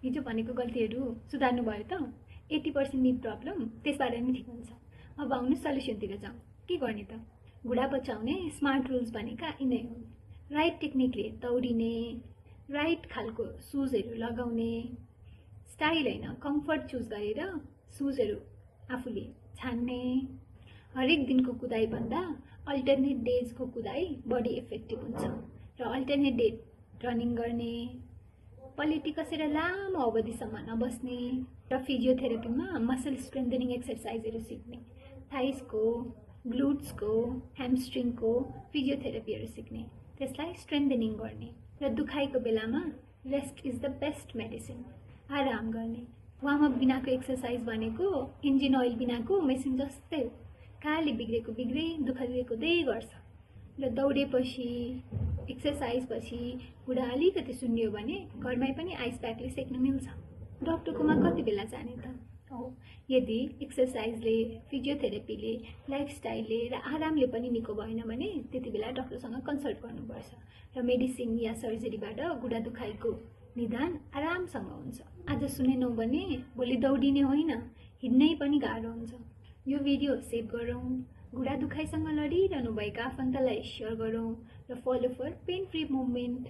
हिजो भनेको गल्तीहरू सुधार्नु भयो त 80% नी प्रब्लम त्यसबाट नै ठिक हुन्छ। अब आउनु सल्युसनतिर जाउँ। के गर्ने त? घुँडा बचाउने स्मार्ट रुल्स भनेका यिनै हुन्। राइट टेक्निकले दौडिने, राइट खालको सुजहरू लगाउने, स्टाइल हैन कम्फर्ट चुज गरेर सुजहरू आफूले छान्ने, हरेक दिनको कुदाइ भन्दा अल्टरनेट डेजको कुदाइ बढी इफेक्टिभ हुन्छ र अल्टरनेट डे रनिङ गर्ने, पलेटी कसेर लामो अवधिसम्म नबस्ने र फिजियोथेरापीमा मसल स्ट्रेन्थनिङ एक्सरसाइजहरू सिक्ने, थाइसको, ग्लुट्सको, ह्यामस्ट्रिङको फिजियोथेरापीहरू सिक्ने, त्यसलाई स्ट्रेन्थनिङ गर्ने र दुखाइको बेलामा rest is the best medicine. आराम गर्ने। वार्मअप बिनाको एक्सरसाइज भनेको इन्जिन ऑयल बिनाको मेसिन जस्तै हो। खाली बिग्रेको बिग्रै, दुःख दिएको दै गर्छ। र दौडेपछि, एक्सरसाइज पछि घुँडा अलिकति सुन्नियो भने घरमै पनि आइस प्याकले सेक्न मिल्छ। डाक्टरकोमा कति बेला जाने त? हो, यदि एक्सरसाइजले, फिजियोथेरापीले, लाइफस्टाइलले र आरामले पनि निको भएन भने त्यति बेला डाक्टरसँग कन्सल्ट गर्नुपर्छ र मेडिसिन या सर्जरीबाट घुँडा दुखाइको निदान आरामसँग हुन्छ। आज सुनेनौ भने भोलि दौडिने होइन, हिँड्नै पनि गाह्रो हुन्छ। यो भिडियो सेभ गरौँ, घुँडा दुखाइसँग लडिरहनु भएका आफन्तलाई सेयर गरौँ र follow for pain free movement.